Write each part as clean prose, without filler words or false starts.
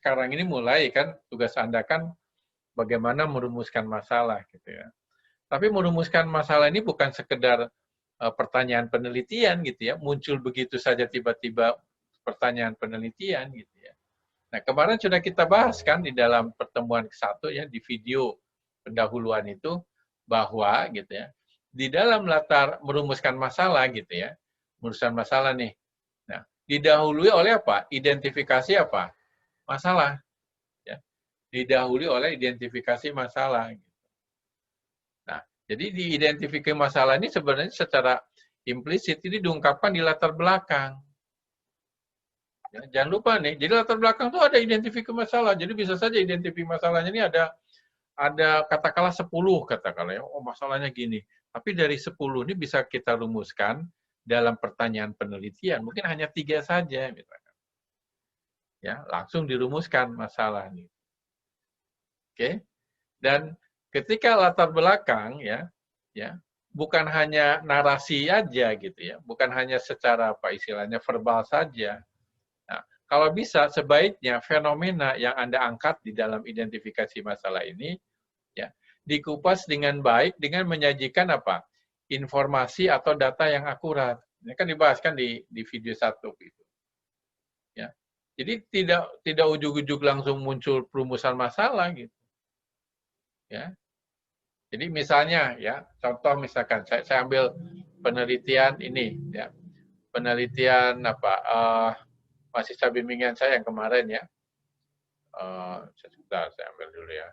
sekarang ini mulai kan tugas Anda kan bagaimana merumuskan masalah gitu ya. Tapi merumuskan masalah ini bukan sekedar pertanyaan penelitian gitu ya, muncul begitu saja tiba-tiba pertanyaan penelitian gitu ya. Nah, kemarin sudah kita bahas kan di dalam pertemuan ke-1 ya, di video pendahuluan itu, bahwa gitu ya, di dalam latar merumuskan masalah gitu ya, merumuskan masalah nih. Nah, didahului oleh apa? Identifikasi apa? Masalah. Ya. Didahului oleh identifikasi masalah. Nah, jadi di identifikasi masalah ini sebenarnya secara implisit ini diungkapkan di latar belakang. Ya, jangan lupa nih, jadi latar belakang itu ada identifikasi masalah. Jadi bisa saja identifikasi masalahnya ini ada katakanlah 10 katakanlah ya. Oh, masalahnya gini. Tapi dari 10 ini bisa kita rumuskan dalam pertanyaan penelitian. Mungkin hanya 3 saja misalkan. Ya, langsung dirumuskan masalah nih. Oke. Dan ketika latar belakang ya bukan hanya narasi aja gitu ya, bukan hanya secara apa istilahnya verbal saja. Nah, kalau bisa sebaiknya fenomena yang Anda angkat di dalam identifikasi masalah ini ya dikupas dengan baik dengan menyajikan apa? Informasi atau data yang akurat. Ini kan dibahas kan di video 1 gitu. Ya. Jadi tidak ujug-ujug langsung muncul perumusan masalah gitu. Ya. Jadi misalnya ya, contoh misalkan saya ambil penelitian ini ya. Penelitian apa mahasiswa bimbingan saya yang kemarin ya. Sebentar, saya ambil dulu ya.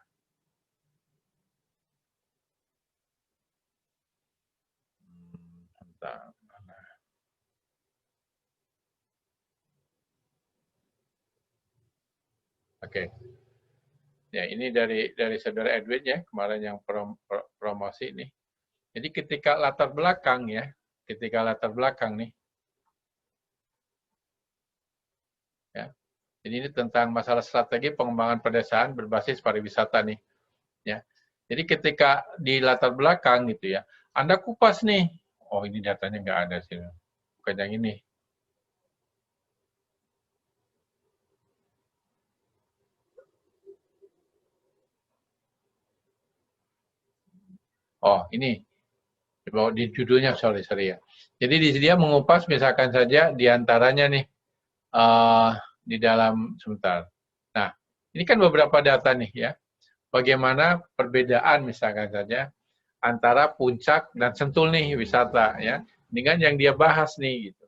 Sebentar. Oke. Ya, ini dari saudara Edwin ya, kemarin yang promosi ini. Jadi ketika latar belakang ya, nih ya. Jadi ini tentang masalah strategi pengembangan pedesaan berbasis pariwisata nih ya. Jadi ketika di latar belakang gitu ya, Anda kupas nih. Oh, ini datanya nggak ada sih. Bukan yang ini. Oh, ini. Di judulnya, sorry ya. Jadi dia mengupas misalkan saja diantaranya nih, di dalam, sebentar. Nah, ini kan beberapa data nih ya. Bagaimana perbedaan misalkan saja antara puncak dan Sentul nih wisata ya, dengan yang dia bahas nih gitu.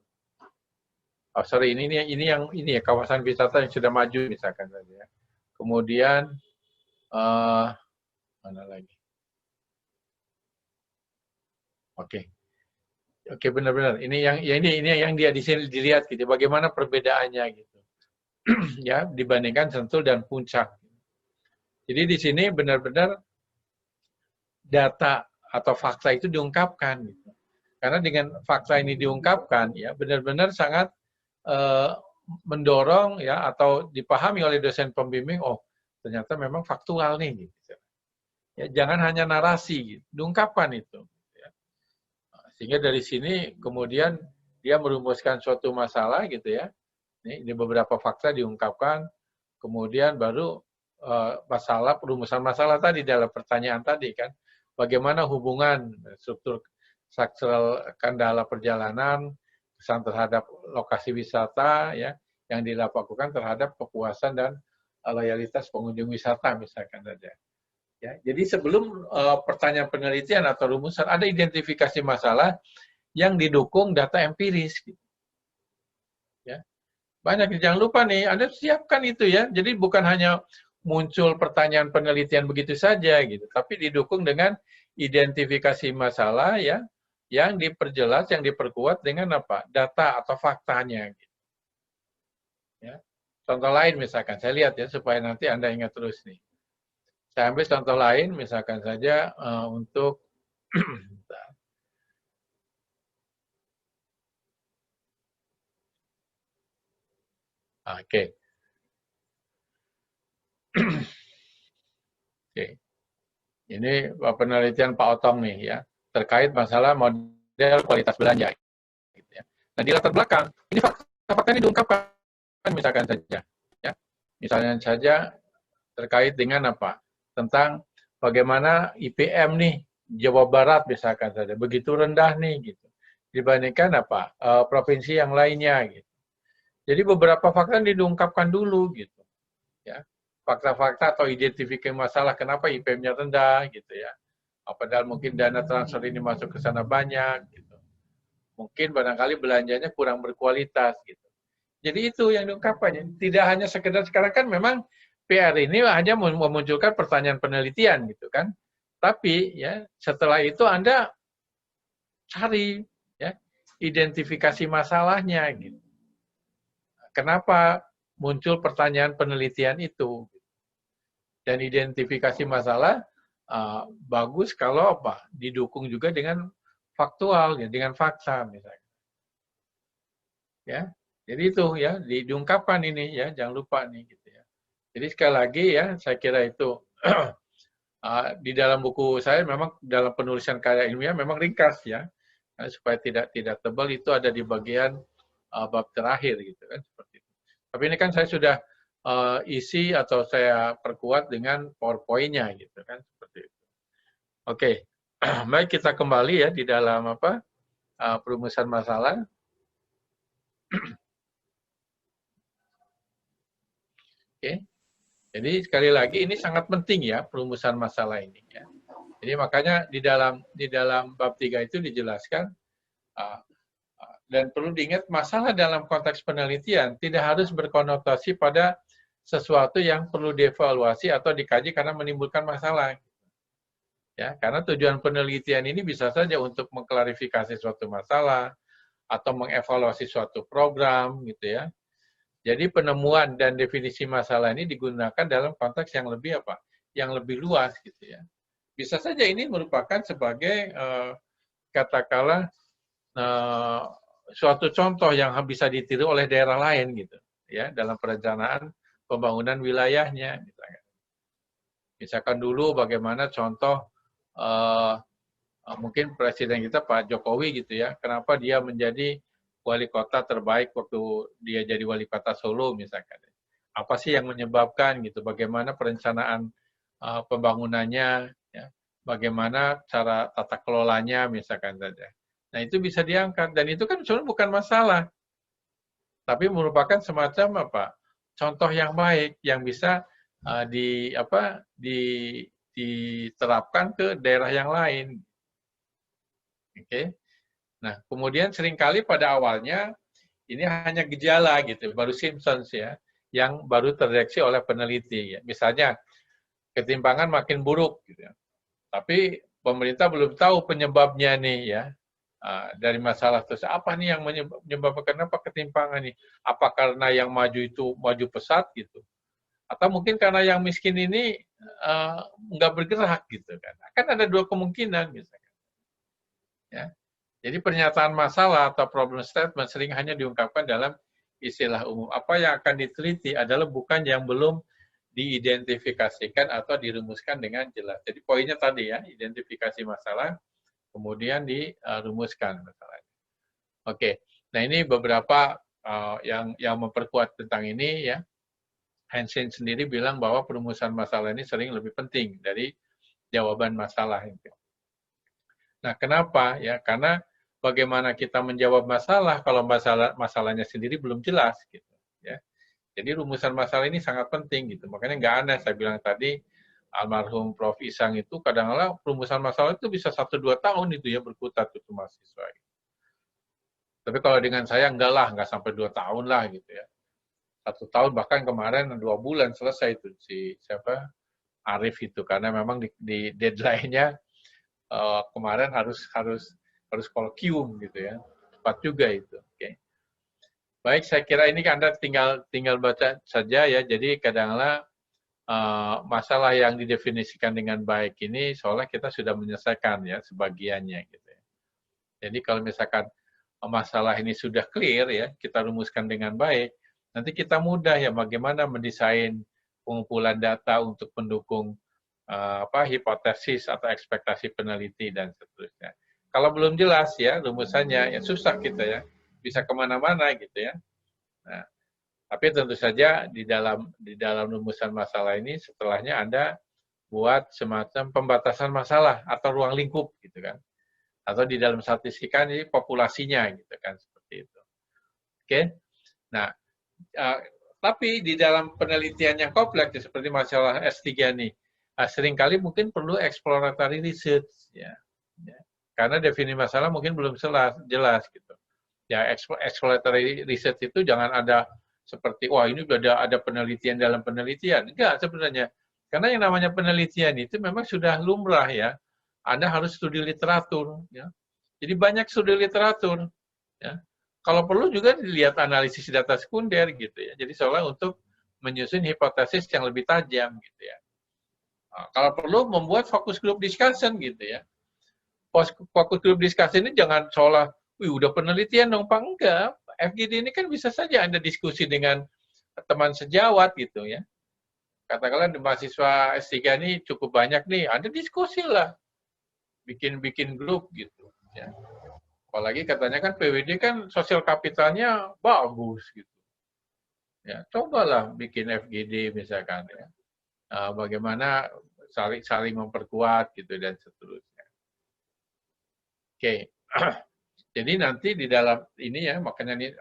Oh sorry, ini yang ya kawasan wisata yang sudah maju misalkan saja. Kemudian mana lagi? Oke, benar-benar. Ini yang dia di sini dilihat gitu. Bagaimana perbedaannya gitu, ya dibandingkan Sentul dan Puncak. Jadi di sini benar-benar data atau fakta itu diungkapkan. Gitu. Karena dengan fakta ini diungkapkan, ya benar-benar sangat mendorong ya atau dipahami oleh dosen pembimbing. Oh, ternyata memang faktual nih. Gitu. Ya, jangan hanya narasi, gitu. Diungkapkan itu. Ya. Sehingga dari sini kemudian dia merumuskan suatu masalah gitu ya. Ini beberapa fakta diungkapkan, kemudian baru masalah perumusan masalah tadi dalam pertanyaan tadi kan. Bagaimana hubungan struktur struktural kendala perjalanan, kesan terhadap lokasi wisata ya yang dilakukan terhadap kepuasan dan loyalitas pengunjung wisata misalkan saja. Ya, jadi sebelum pertanyaan penelitian atau rumusan ada identifikasi masalah yang didukung data empiris. Gitu. Ya, banyak. Jangan lupa nih, Anda siapkan itu ya. Jadi bukan hanya muncul pertanyaan penelitian begitu saja gitu, tapi didukung dengan identifikasi masalah ya, yang diperjelas, yang diperkuat dengan apa? Data atau faktanya. Gitu. Ya. Contoh lain misalkan, saya lihat ya supaya nanti Anda ingat terus nih. Saya ambil contoh lain, misalkan saja untuk Oke. Oke. Ini penelitian Pak Otong nih ya, terkait masalah model kualitas belanja. Gitu ya. Nah di latar belakang, ini fakta-fakta ini diungkapkan misalkan saja. Ya. Misalnya saja terkait dengan apa? Tentang bagaimana IPM nih Jawa Barat misalkan saja begitu rendah nih gitu dibandingkan apa provinsi yang lainnya gitu. Jadi beberapa fakta diungkapkan dulu gitu ya. Fakta-fakta atau identifikasi masalah kenapa IPM-nya rendah gitu ya. Padahal mungkin dana transfer ini masuk ke sana banyak gitu. Mungkin barangkali belanjanya kurang berkualitas gitu. Jadi itu yang diungkapkan. Tidak hanya sekedar sekarang kan memang PR ini hanya memunculkan pertanyaan penelitian gitu kan. Tapi ya setelah itu Anda cari ya identifikasi masalahnya gitu. Kenapa muncul pertanyaan penelitian itu? Dan identifikasi masalah bagus kalau apa? Didukung juga dengan faktual ya, dengan fakta misalnya. Ya. Jadi itu ya diungkapkan ini ya, jangan lupa nih gitu ya. Jadi sekali lagi ya, saya kira itu di dalam buku saya memang dalam penulisan karya ilmiah memang ringkas ya, supaya tidak tebal itu ada di bagian bab terakhir gitu kan seperti itu. Tapi ini kan saya sudah isi atau saya perkuat dengan PowerPoint-nya gitu kan seperti itu. Oke, baik kita kembali ya di dalam apa perumusan masalah. Oke. Jadi sekali lagi ini sangat penting ya perumusan masalah ini ya. Jadi makanya di dalam bab 3 itu dijelaskan dan perlu diingat masalah dalam konteks penelitian tidak harus berkonotasi pada sesuatu yang perlu dievaluasi atau dikaji karena menimbulkan masalah. Ya, karena tujuan penelitian ini bisa saja untuk mengklarifikasi suatu masalah atau mengevaluasi suatu program gitu ya. Jadi penemuan dan definisi masalah ini digunakan dalam konteks yang lebih apa? Yang lebih luas gitu ya. Bisa saja ini merupakan sebagai katakanlah suatu contoh yang bisa ditiru oleh daerah lain gitu ya dalam perencanaan pembangunan wilayahnya misalkan dulu bagaimana contoh mungkin presiden kita Pak Jokowi gitu ya kenapa dia menjadi wali kota terbaik waktu dia jadi wali kota Solo misalkan apa sih yang menyebabkan gitu bagaimana perencanaan pembangunannya ya bagaimana cara tata kelolanya misalkan saja. Nah, itu bisa diangkat dan itu kan sebenarnya bukan masalah. Tapi merupakan semacam apa? Contoh yang baik yang bisa diterapkan ke daerah yang lain. Oke. Nah, kemudian seringkali pada awalnya ini hanya gejala gitu, baru Simpsons ya, yang baru terdeteksi oleh peneliti. Ya. Misalnya ketimpangan makin buruk, gitu ya. Tapi pemerintah belum tahu penyebabnya nih ya. Dari masalah terus apa nih yang menyebabkan kenapa ketimpangan nih? Apa karena yang maju itu maju pesat gitu? Atau mungkin karena yang miskin ini nggak bergerak gitu kan? Kan ada dua kemungkinan misalkan. Ya. Jadi pernyataan masalah atau problem statement sering hanya diungkapkan dalam istilah umum. Apa yang akan diteliti adalah bukan yang belum diidentifikasikan atau dirumuskan dengan jelas. Jadi poinnya tadi ya, identifikasi masalah, kemudian dirumuskan masalahnya. Oke, nah ini beberapa yang memperkuat tentang ini ya. Hansen sendiri bilang bahwa perumusan masalah ini sering lebih penting dari jawaban masalah itu. Nah, kenapa ya? Karena bagaimana kita menjawab masalah kalau masalahnya sendiri belum jelas gitu ya. Jadi rumusan masalah ini sangat penting gitu. Makanya nggak aneh saya bilang tadi almarhum Prof. Isang itu kadang-kadang rumusan masalah itu bisa 1-2 tahun itu ya berkutat itu mahasiswa. Tapi kalau dengan saya enggak lah, enggak sampai 2 tahun lah gitu ya. 1 tahun bahkan kemarin 2 bulan selesai itu si siapa Arif itu karena memang di deadline-nya kemarin harus kolkium gitu ya. Cepat juga itu. Oke. Baik, saya kira ini Anda tinggal baca saja ya. Jadi kadang-kadang masalah yang didefinisikan dengan baik ini seolah kita sudah menyelesaikan ya sebagiannya gitu ya. Jadi kalau misalkan masalah ini sudah clear ya, kita rumuskan dengan baik, nanti kita mudah ya bagaimana mendesain pengumpulan data untuk mendukung hipotesis atau ekspektasi peneliti dan seterusnya. Kalau belum jelas ya rumusannya, ya susah kita ya, bisa kemana-mana gitu ya. Nah, Tapi tentu saja di dalam rumusan masalah ini setelahnya Anda buat semacam pembatasan masalah atau ruang lingkup gitu kan. Atau di dalam statistika ini populasinya gitu kan, seperti itu. Oke. Nah, tapi di dalam penelitian yang kompleks seperti masalah S3 nih, seringkali mungkin perlu exploratory research ya. Karena definisi masalah mungkin belum jelas gitu. Ya, exploratory research itu jangan ada seperti wah ini udah ada penelitian dalam penelitian. Enggak sebenarnya. Karena yang namanya penelitian itu memang sudah lumrah ya. Anda harus studi literatur ya. Jadi banyak studi literatur ya. Kalau perlu juga dilihat analisis data sekunder gitu ya. Jadi seolah untuk menyusun hipotesis yang lebih tajam gitu ya. Nah, kalau perlu membuat fokus group discussion gitu ya. Fokus group discussion ini jangan seolah wih, udah penelitian dong, Pak. Enggak. FGD ini kan bisa saja Anda diskusi dengan teman sejawat gitu ya. Katakanlah di mahasiswa S3 ini cukup banyak nih, Anda diskusi lah. Bikin grup gitu. Ya. Apalagi katanya kan PWD kan sosial kapitalnya bagus gitu. Ya, cobalah bikin FGD misalkan ya. Bagaimana saling memperkuat gitu dan seterusnya. Oke. Jadi nanti di dalam ini ya, makanya ini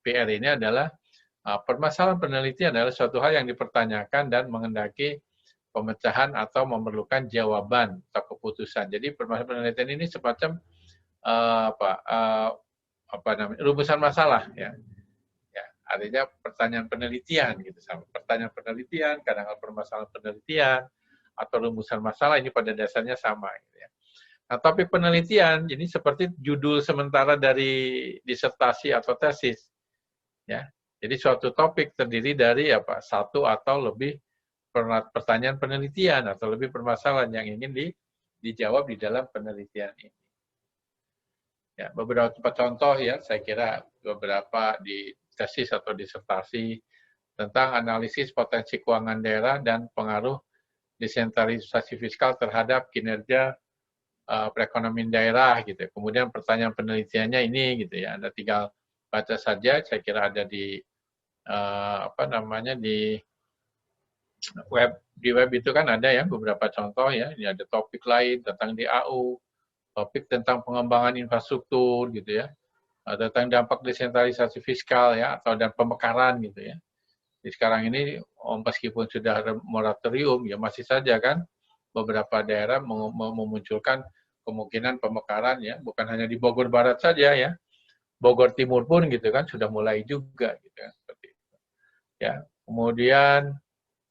PR ini adalah permasalahan penelitian adalah suatu hal yang dipertanyakan dan mengendaki pemecahan atau memerlukan jawaban atau keputusan. Jadi permasalahan penelitian ini semacam rumusan masalah ya. Ya, artinya pertanyaan penelitian gitu sama pertanyaan penelitian, kadang-kadang permasalahan penelitian atau rumusan masalah ini pada dasarnya sama gitu ya. Nah, topik penelitian ini seperti judul sementara dari disertasi atau tesis. Ya. Jadi suatu topik terdiri dari satu atau lebih pertanyaan penelitian atau lebih permasalahan yang ingin dijawab di dalam penelitian ini. Ya, beberapa contoh ya, saya kira beberapa di tesis atau disertasi tentang analisis potensi keuangan daerah dan pengaruh desentralisasi fiskal terhadap kinerja perekonomian daerah gitu. Kemudian pertanyaan penelitiannya ini gitu ya. Anda tinggal baca saja. Saya kira ada di di web itu kan ada ya beberapa contoh ya. Ini ada topik lain tentang DAU, topik tentang pengembangan infrastruktur gitu ya. Tentang dampak desentralisasi fiskal ya atau dan pemekaran gitu ya. Jadi sekarang ini meskipun sudah ada moratorium ya masih saja kan beberapa daerah memunculkan kemungkinan pemekaran ya, bukan hanya di Bogor Barat saja ya. Bogor Timur pun gitu kan sudah mulai juga gitu ya seperti itu. Ya. Kemudian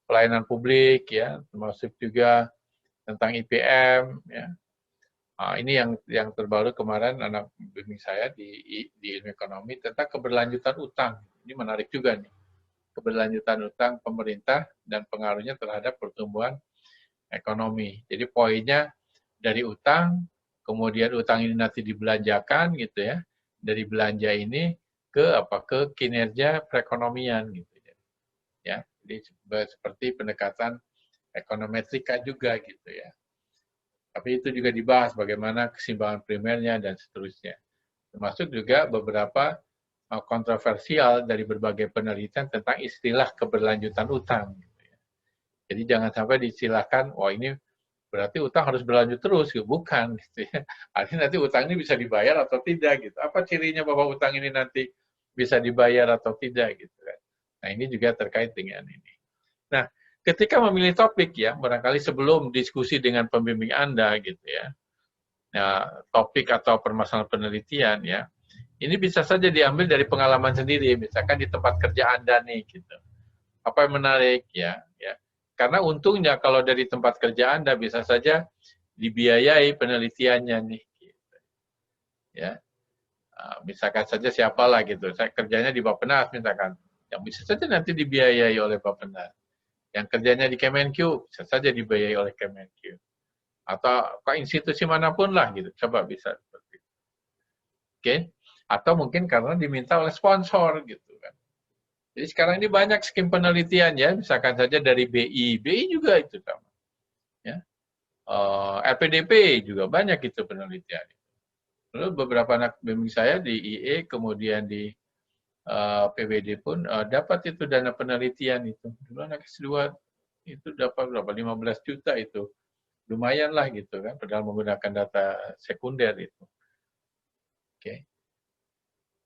pelayanan publik ya, termasuk juga tentang IPM ya. Nah, ini yang terbaru kemarin anak bimbing saya di ilmu ekonomi tentang keberlanjutan utang. Ini menarik juga nih. Keberlanjutan utang pemerintah dan pengaruhnya terhadap pertumbuhan ekonomi. Jadi poinnya dari utang, kemudian utang ini nanti dibelanjakan gitu ya. Dari belanja ini ke kinerja perekonomian gitu ya. Jadi seperti pendekatan ekonometrika juga gitu ya. Tapi itu juga dibahas bagaimana keseimbangan primernya dan seterusnya. Termasuk juga beberapa kontroversial dari berbagai penelitian tentang istilah keberlanjutan utang. Gitu ya. Jadi jangan sampai diistilahkan, wah ini berarti utang harus berlanjut terus. Bukan. Gitu ya. Artinya nanti utang ini bisa dibayar atau tidak. Gitu. Apa cirinya bahwa utang ini nanti bisa dibayar atau tidak. Gitu kan. Nah ini juga terkait dengan ini. Nah, ketika memilih topik ya, barangkali sebelum diskusi dengan pembimbing Anda gitu ya, topik atau permasalahan penelitian ya, ini bisa saja diambil dari pengalaman sendiri, misalkan di tempat kerja Anda nih gitu. Apa yang menarik ya, ya. Karena untungnya kalau dari tempat kerja Anda bisa saja dibiayai penelitiannya nih gitu. Ya. Misalkan saja siapalah gitu, saya kerjanya di Bappenas misalkan, yang bisa saja nanti dibiayai oleh Bappenas. Yang kerjanya di Kemenq, bisa saja dibiayai oleh Kemenq. Atau ke institusi manapun lah gitu, coba bisa seperti itu. Oke? Atau mungkin karena diminta oleh sponsor gitu kan. Jadi sekarang ini banyak skim penelitian ya, misalkan saja dari BI juga itu sama. Ya. LPDP juga banyak itu penelitian. Lalu beberapa anak bimbing saya di IE, kemudian di PWD pun dapat itu dana penelitian itu. Dulu anak S2 itu dapat berapa? 15 juta itu. Lumayan lah gitu kan, padahal menggunakan data sekunder itu. Oke.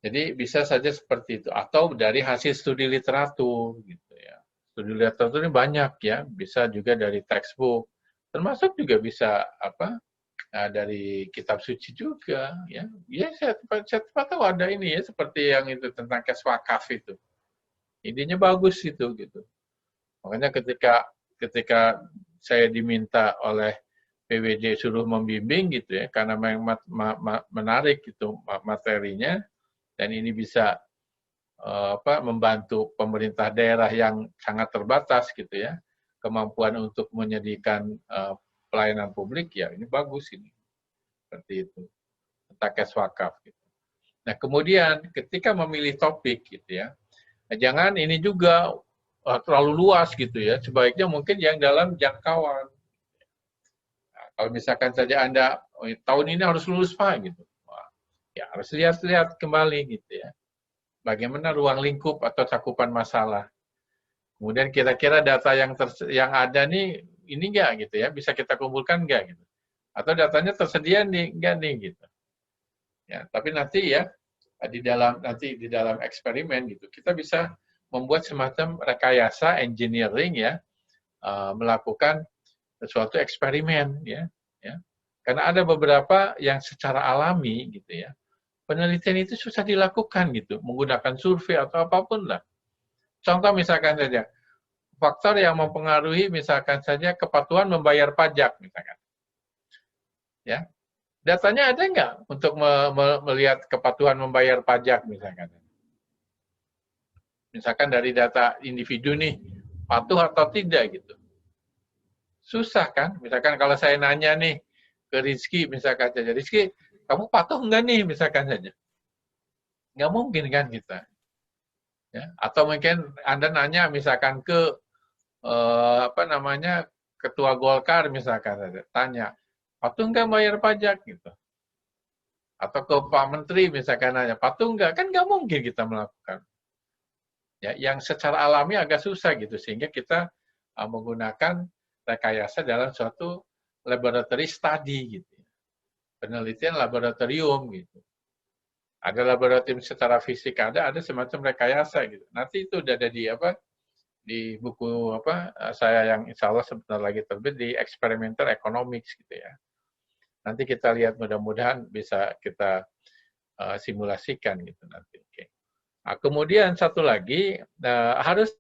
Jadi bisa saja seperti itu. Atau dari hasil studi literatur gitu ya. Studi literatur ini banyak ya, bisa juga dari textbook. Termasuk juga bisa dari kitab suci juga ya. Ya saya tahu ada ini ya, seperti yang itu tentang kes wakaf itu. Idenya bagus itu gitu. Makanya ketika saya diminta oleh PWD suruh membimbing gitu ya, karena memang menarik gitu materinya, dan ini bisa membantu pemerintah daerah yang sangat terbatas gitu ya, kemampuan untuk menyediakan pelayanan publik, ya ini bagus ini. Seperti itu. Tentang kes wakaf gitu. Nah, kemudian ketika memilih topik gitu ya, jangan ini juga terlalu luas gitu ya, sebaiknya mungkin yang dalam jangkauan. Nah, kalau misalkan saja Anda tahun ini harus lulus Pak gitu, ya harus lihat-lihat kembali gitu ya, bagaimana ruang lingkup atau cakupan masalah. Kemudian kira-kira data yang ada nih ini enggak gitu ya, bisa kita kumpulkan enggak gitu, atau datanya tersedia nih enggak nih gitu. Ya, tapi nanti ya di dalam eksperimen gitu kita bisa membuat semacam rekayasa engineering ya, melakukan suatu eksperimen ya, karena ada beberapa yang secara alami gitu ya, penelitian itu susah dilakukan gitu menggunakan survei atau apapun lah. Contoh misalkan saja faktor yang mempengaruhi misalkan saja kepatuhan membayar pajak misalkan ya, datanya ada nggak untuk melihat kepatuhan membayar pajak misalkan? Misalkan dari data individu nih, patuh atau tidak gitu. Susah kan? Misalkan kalau saya nanya nih ke Rizky misalkan saja, Rizky, kamu patuh nggak nih misalkan saja? Nggak mungkin kan kita. Ya? Atau mungkin Anda nanya misalkan ke Ketua Golkar misalkan saja, tanya, patuh nggak bayar pajak gitu? Atau ke Pak Menteri misalkan nanya, patuh nggak? Kan nggak mungkin kita melakukan. Ya, yang secara alami agak susah gitu, sehingga kita menggunakan rekayasa dalam suatu laboratory study gitu, penelitian laboratorium gitu. Ada laboratorium secara fisik, ada semacam rekayasa gitu. Nanti itu udah ada di buku saya yang insya Allah sebentar lagi terbit, di Experimental Economics gitu ya. Nanti kita lihat, mudah-mudahan bisa kita simulasikan gitu nanti. Okay. Nah, kemudian satu lagi harus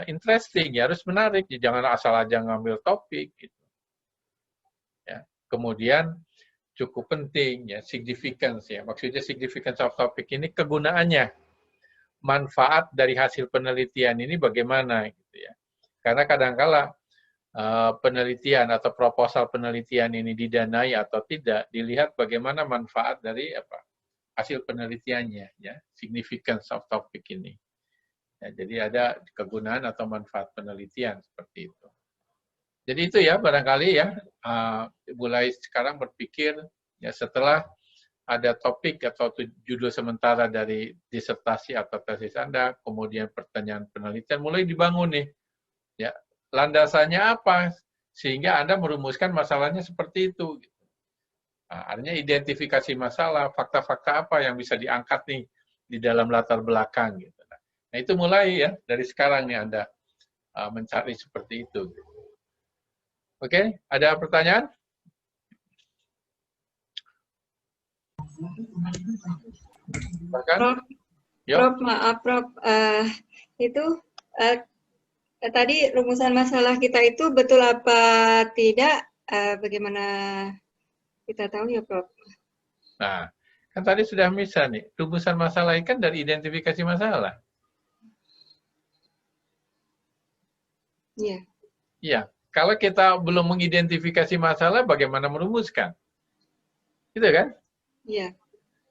interesting, ya, harus menarik, jangan asal aja ngambil topik gitu. Ya. Kemudian cukup penting ya, significance ya. Maksudnya significance of topic ini kegunaannya, manfaat dari hasil penelitian ini bagaimana gitu ya. Karena kadang-kala penelitian atau proposal penelitian ini didanai atau tidak dilihat bagaimana manfaat dari hasil penelitiannya ya, significance of topic ini. Ya, jadi ada kegunaan atau manfaat penelitian seperti itu. Jadi itu ya barangkali ya, mulai sekarang berpikir ya, setelah ada topik atau judul sementara dari disertasi atau tesis Anda, kemudian pertanyaan penelitian mulai dibangun nih. Ya, landasannya apa sehingga Anda merumuskan masalahnya seperti itu. Nah, artinya identifikasi masalah, fakta-fakta apa yang bisa diangkat nih di dalam latar belakang gitu. Nah, itu mulai ya dari sekarang nih Anda mencari seperti itu. Oke, ada pertanyaan? Prof, maaf Prof, tadi rumusan masalah kita itu betul apa tidak? Bagaimana kita tahu ya Prof? Nah, kan tadi sudah bisa nih, rumusan masalah kan dari identifikasi masalah. Iya. Iya, kalau kita belum mengidentifikasi masalah, bagaimana merumuskan? Gitu kan? Iya.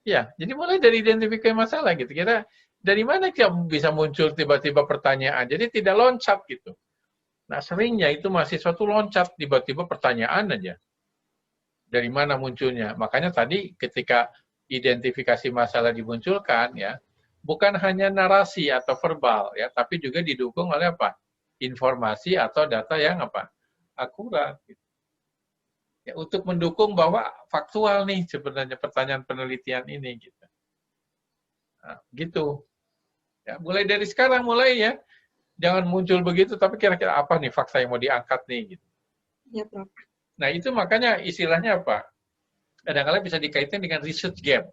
Ya, jadi mulai dari identifikasi masalah gitu. Kita dari mana kita bisa muncul tiba-tiba pertanyaan? Jadi tidak loncat gitu. Nah, seringnya itu mahasiswa tuh loncat tiba-tiba pertanyaan aja. Dari mana munculnya? Makanya tadi ketika identifikasi masalah dimunculkan ya, bukan hanya narasi atau verbal ya, tapi juga didukung oleh apa? Informasi atau data yang apa? Akurat. Ya, untuk mendukung bahwa faktual nih sebenarnya pertanyaan penelitian ini gitu. Nah, gitu. Ya, mulai dari sekarang mulai ya. Jangan muncul begitu, tapi kira-kira apa nih fakta yang mau diangkat nih gitu. Ya, Prof. Nah, itu makanya istilahnya apa? Kadang-kadang bisa dikaitkan dengan research gap.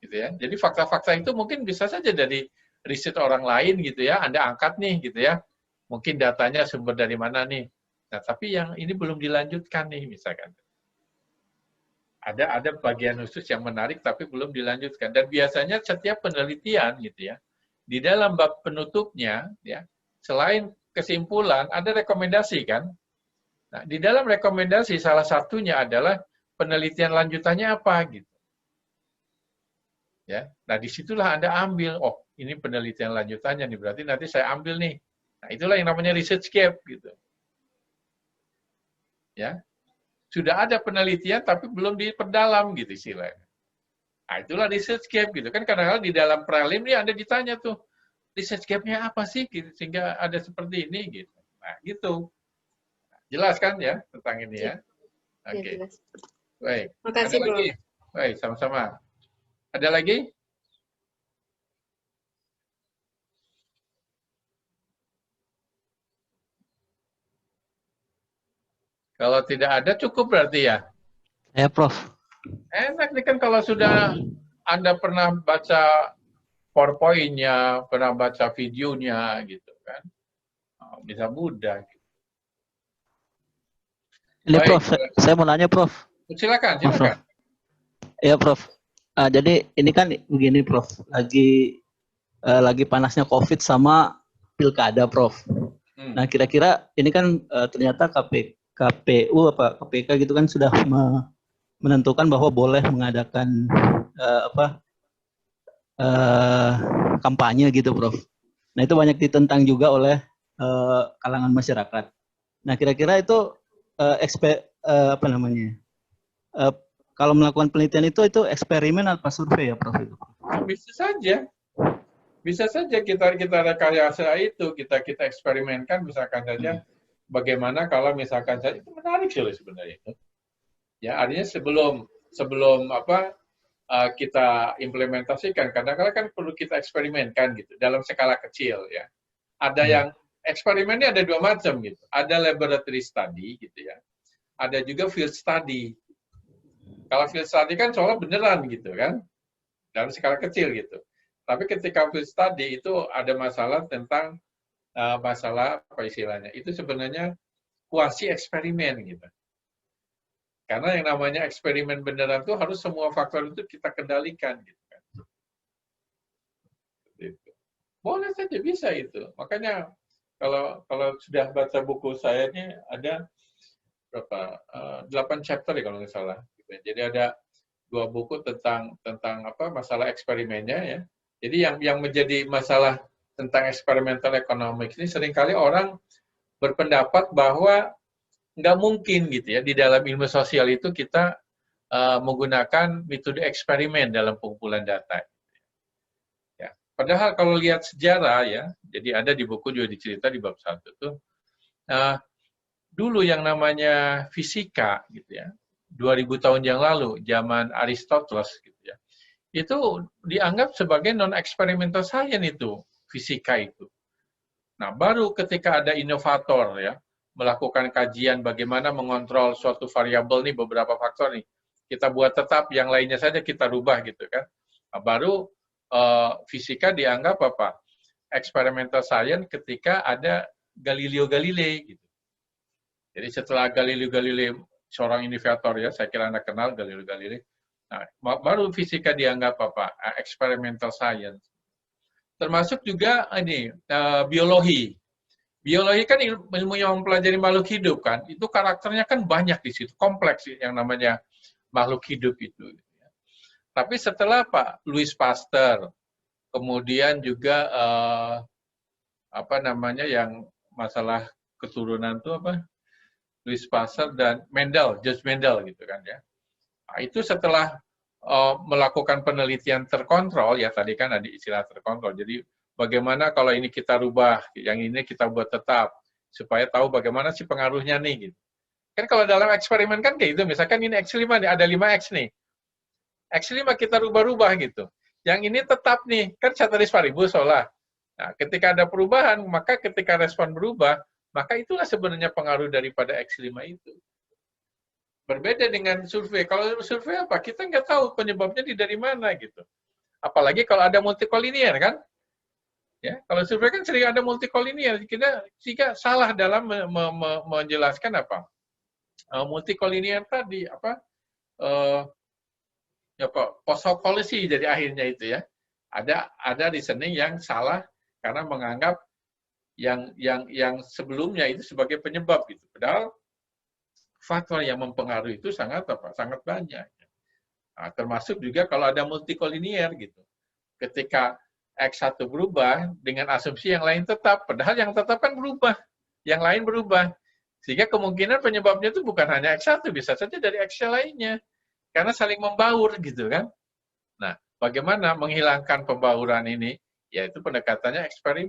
Gitu ya. Jadi fakta-fakta itu mungkin bisa saja dari riset orang lain gitu ya, Anda angkat nih gitu ya. Mungkin datanya sumber dari mana nih. Nah, tapi yang ini belum dilanjutkan nih misalkan. Ada bagian khusus yang menarik tapi belum dilanjutkan. Dan biasanya setiap penelitian gitu ya, di dalam bab penutupnya ya, selain kesimpulan ada rekomendasi kan. Nah, di dalam rekomendasi salah satunya adalah penelitian lanjutannya apa gitu. Ya, nah disitulah Anda ambil, oh ini penelitian lanjutannya nih, berarti nanti saya ambil nih. Nah itulah yang namanya research gap gitu. Ya, sudah ada penelitian tapi belum diperdalam gitu istilahnya. Nah itulah research gap gitu kan, kadang-kadang di dalam prelim nih Anda ditanya tuh research gap-nya apa sih gitu, sehingga ada seperti ini gitu. Nah gitu, jelas kan ya tentang ini ya. Oke, Ya, jelas. baik. Ada Makasih, lagi? Prof. Baik, sama-sama. Ada lagi? Kalau tidak ada cukup berarti ya. Ya, Prof. Enak nih kan kalau sudah Anda pernah baca PowerPoint-nya, pernah baca videonya gitu kan. Bisa mudah. Ini Baik, Prof, saya mau nanya Prof. silakan, Prof. silakan. Ya Prof. Jadi ini kan begini Prof, lagi panasnya COVID sama pilkada Prof. Nah kira-kira ini kan ternyata KPU apa KPK gitu kan sudah menentukan bahwa boleh mengadakan kampanye gitu Prof. Nah itu banyak ditentang juga oleh kalangan masyarakat. Nah kira-kira itu apa namanya? Kalau melakukan penelitian itu eksperimen atau survei ya Prof? Bisa saja. Bisa saja kita rekayasa itu, kita eksperimenkan misalkan saja bagaimana kalau misalkan saja itu menarik sih sebenarnya itu. Ya, artinya sebelum apa kita implementasikan, kadang-kadang kan perlu kita eksperimenkan gitu dalam skala kecil ya. Ada yang eksperimennya ada dua macam gitu. Ada laboratory study gitu ya. Ada juga field study. Kalau field study kan soalnya beneran gitu kan, dalam skala kecil gitu. Tapi ketika field study itu ada masalah tentang masalah apa istilahnya? Itu sebenarnya kuasi eksperimen gitu. Karena yang namanya eksperimen beneran itu harus semua faktor itu kita kendalikan gitu kan. Gitu. Boleh saja bisa itu. Makanya kalau sudah baca buku saya ini ada berapa 8 chapter ya kalau nggak salah. Jadi ada 2 buku tentang apa masalah eksperimennya ya. Jadi yang menjadi masalah tentang experimental economics ini seringkali orang berpendapat bahwa nggak mungkin gitu ya di dalam ilmu sosial itu kita menggunakan metode eksperimen dalam pengumpulan data. Ya. Padahal kalau lihat sejarah ya, jadi ada di buku juga dicerita di bab 1 tuh, dulu yang namanya fisika gitu ya, 2000 tahun yang lalu, zaman Aristoteles gitu ya, itu dianggap sebagai non-experimental science itu, fisika itu. Nah, baru ketika ada inovator ya, melakukan kajian bagaimana mengontrol suatu variabel nih, beberapa faktor nih, kita buat tetap, yang lainnya saja kita rubah gitu kan. Nah, baru fisika dianggap apa? Experimental science ketika ada Galileo Galilei gitu. Jadi setelah Galileo Galilei seorang inovator ya, saya kira Anda kenal Galileo Galilei. Nah, baru fisika dianggap apa? Experimental science. Termasuk juga ini biologi. Biologi kan ilmu yang mempelajari makhluk hidup kan, itu karakternya kan banyak di situ, kompleks yang namanya makhluk hidup itu. Tapi setelah Pak Louis Pasteur, kemudian juga apa namanya yang masalah keturunan itu apa? Louis Pasteur dan Mendel, George Mendel gitu kan ya. Nah, itu setelah melakukan penelitian terkontrol, ya tadi kan ada istilah terkontrol. Jadi bagaimana kalau ini kita rubah, yang ini kita buat tetap, supaya tahu bagaimana sih pengaruhnya nih gitu. Kan kalau dalam eksperimen kan kayak gitu, misalkan ini X5 nih, ada 5X nih. X5 kita rubah-rubah gitu. Yang ini tetap nih, kan ceteris paribus seolah. Nah, ketika ada perubahan, maka ketika respon berubah, maka itulah sebenarnya pengaruh daripada X5 itu. Berbeda dengan survei. Kalau survei apa? Kita nggak tahu penyebabnya dari mana gitu. Apalagi kalau ada multikolinier kan? Ya, kalau survei kan sering ada multikolinier. Kita jika salah dalam menjelaskan apa? Multikolinier tadi apa? Post hoc fallacy jadi akhirnya itu ya. Ada reasoning yang salah karena menganggap yang sebelumnya itu sebagai penyebab gitu. Padahal faktor yang mempengaruhi itu sangat banyak. Nah, termasuk juga kalau ada multikolinier gitu. Ketika X1 berubah dengan asumsi yang lain tetap, padahal yang tetap kan berubah, yang lain berubah. Sehingga kemungkinan penyebabnya itu bukan hanya X1, bisa saja dari X lainnya. Karena saling membaur gitu kan. Nah, bagaimana menghilangkan pembauran ini? Yaitu pendekatannya eksperimen.